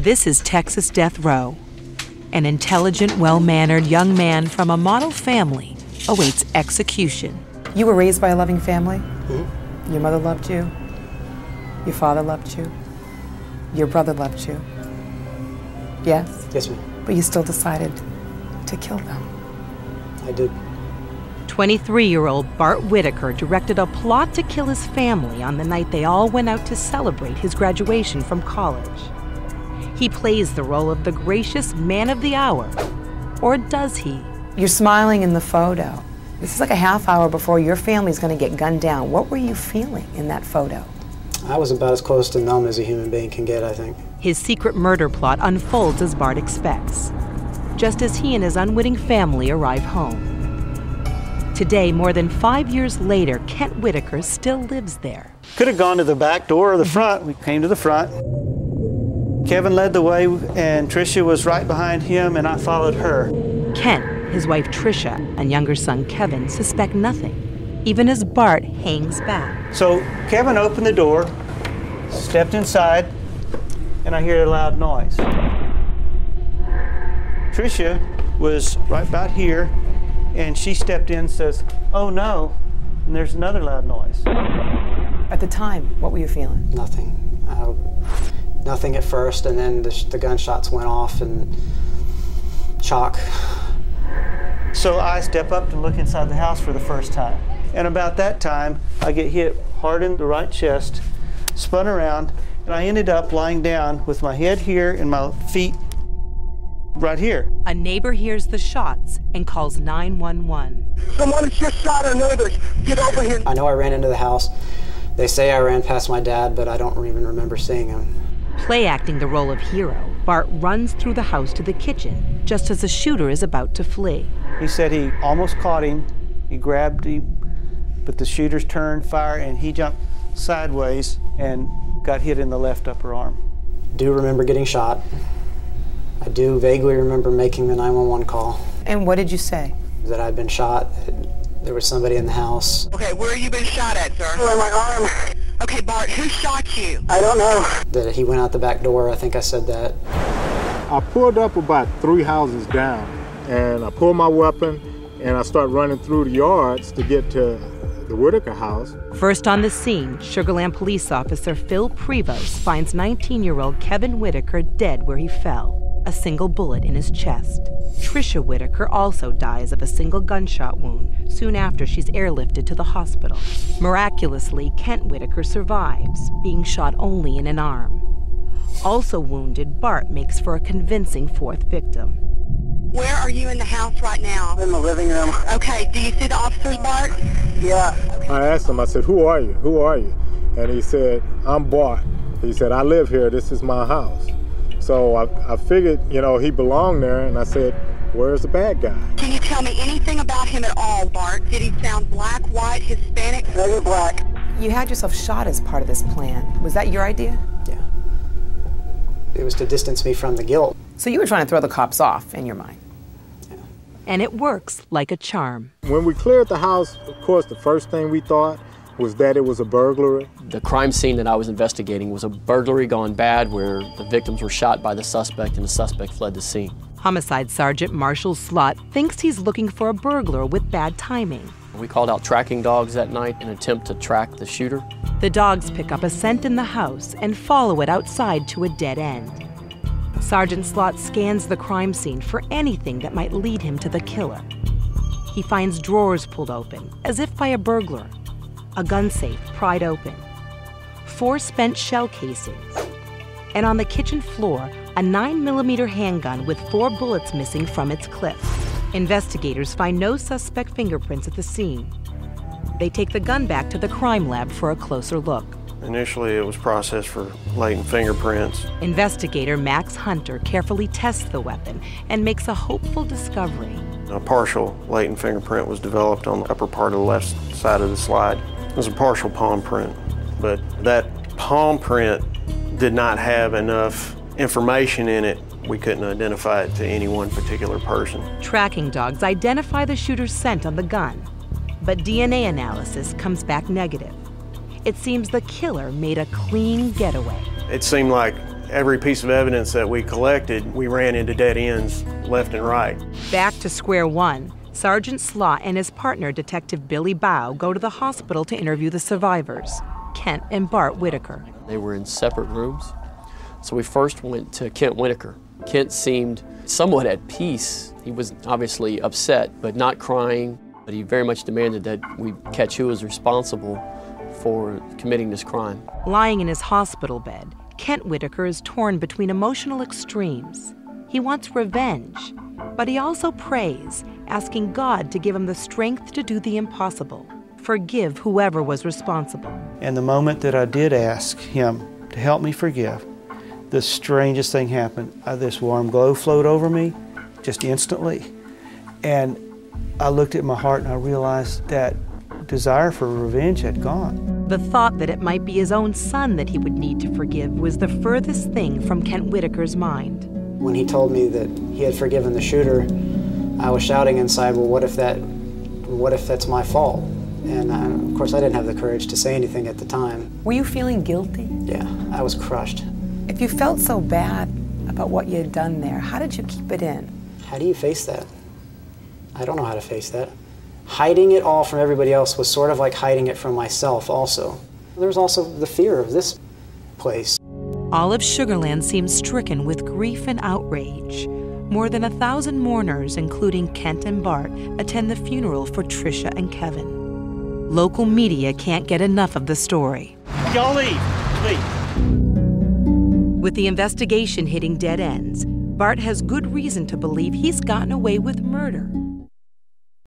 This is Texas Death Row. An intelligent, well-mannered young man from a model family awaits execution. You were raised by a loving family? Mm-hmm. Your mother loved you? Your father loved you? Your brother loved you? Yes? Yes, ma'am. But you still decided to kill them. I did. 23-year-old Bart Whitaker directed a plot to kill his family on the night they all went out to celebrate his graduation from college. He plays the role of the gracious man of the hour, or does he? You're smiling in the photo. This is like a half hour before your family's going to get gunned down. What were you feeling in that photo? I was about as close to numb as a human being can get, I think. His secret murder plot unfolds as Bart expects, just as he and his unwitting family arrive home. Today, more than 5 years later, Kent Whitaker still lives there. Could have gone to the back door or the front. We came to the front. Kevin led the way, and Tricia was right behind him, and I followed her. Kent, his wife Tricia, and younger son Kevin suspect nothing, even as Bart hangs back. So Kevin opened the door, stepped inside, and I hear a loud noise. Tricia was right about here, and she stepped in and says, "Oh no," and there's another loud noise. At the time, what were you feeling? Nothing. Nothing at first, and then the gunshots went off, and shock. So I step up to look inside the house for the first time. And about that time, I get hit hard in the right chest, spun around, and I ended up lying down with my head here and my feet right here. A neighbor hears the shots and calls 911. Someone has just shot our neighbors. Get over here. I know I ran into the house. They say I ran past my dad, but I don't even remember seeing him. Play acting the role of hero, Bart runs through the house to the kitchen, just as the shooter is about to flee. He said he almost caught him. He grabbed him, but the shooters turned fire, and he jumped sideways and got hit in the left upper arm. I do remember getting shot. I do vaguely remember making the 911 call. And what did you say? That I'd been shot. There was somebody in the house. Okay, where you been shot at, sir? In my arm. Okay, Bart, who shot you? I don't know. That he went out the back door. I think I said that. I pulled up about 3 houses down, and I pulled my weapon, and I start running through the yards to get to the Whitaker house. First on the scene, Sugar Land police officer Phil Prevost finds 19-year-old Kevin Whitaker dead where he fell, a single bullet in his chest. Tricia Whitaker also dies of a single gunshot wound soon after she's airlifted to the hospital. Miraculously, Kent Whitaker survives, being shot only in an arm. Also wounded, Bart makes for a convincing fourth victim. Where are you in the house right now? In the living room. Okay, do you see the officers, Bart? Yeah. I asked him, I said, "Who are you? Who are you?" And he said, "I'm Bart." He said, "I live here. This is my house." So I figured, he belonged there, and I said, "Where's the bad guy?" Can you tell me anything about him at all, Bart? Did he sound black, white, Hispanic? Very black. You had yourself shot as part of this plan. Was that your idea? Yeah. It was to distance me from the guilt. So you were trying to throw the cops off in your mind. Yeah. And it works like a charm. When we cleared the house, of course, the first thing we thought was that it was a burglary. The crime scene that I was investigating was a burglary gone bad where the victims were shot by the suspect and the suspect fled the scene. Homicide Sergeant Marshall Slott thinks he's looking for a burglar with bad timing. We called out tracking dogs that night in an attempt to track the shooter. The dogs pick up a scent in the house and follow it outside to a dead end. Sergeant Slott scans the crime scene for anything that might lead him to the killer. He finds drawers pulled open, as if by a burglar, a gun safe pried open, 4 spent shell casings, and on the kitchen floor, a 9mm handgun with 4 bullets missing from its clip. Investigators find no suspect fingerprints at the scene. They take the gun back to the crime lab for a closer look. Initially, it was processed for latent fingerprints. Investigator Max Hunter carefully tests the weapon and makes a hopeful discovery. A partial latent fingerprint was developed on the upper part of the left side of the slide. It was a partial palm print, but that palm print did not have enough information in it. We couldn't identify it to any one particular person. Tracking dogs identify the shooter's scent on the gun, but DNA analysis comes back negative. It seems the killer made a clean getaway. It seemed like Every piece of evidence that we collected, we ran into dead ends left and right. Back to square one, Sergeant Slott and his partner, Detective Billy Bow, go to the hospital to interview the survivors, Kent and Bart Whitaker. They were in separate rooms. So we first went to Kent Whitaker. Kent seemed somewhat at peace. He was obviously upset, but not crying. But he very much demanded that we catch who was responsible for committing this crime. Lying in his hospital bed, Kent Whitaker is torn between emotional extremes. He wants revenge, but he also prays, asking God to give him the strength to do the impossible, forgive whoever was responsible. And the moment that I did ask him to help me forgive, the strangest thing happened. This warm glow flowed over me just instantly. And I looked at my heart and I realized that desire for revenge had gone. The thought that it might be his own son that he would need to forgive was the furthest thing from Kent Whitaker's mind. When he told me that he had forgiven the shooter, I was shouting inside, well, what if that's my fault? And of course I didn't have the courage to say anything at the time. Were you feeling guilty? Yeah, I was crushed. If you felt so bad about what you had done there, how did you keep it in? How do you face that? I don't know how to face that. Hiding it all from everybody else was sort of like hiding it from myself also. There was also the fear of this place. All of Sugarland seems stricken with grief and outrage. More than 1,000 mourners, including Kent and Bart, attend the funeral for Tricia and Kevin. Local media can't get enough of the story. Y'all leave, leave. With the investigation hitting dead ends, Bart has good reason to believe he's gotten away with murder.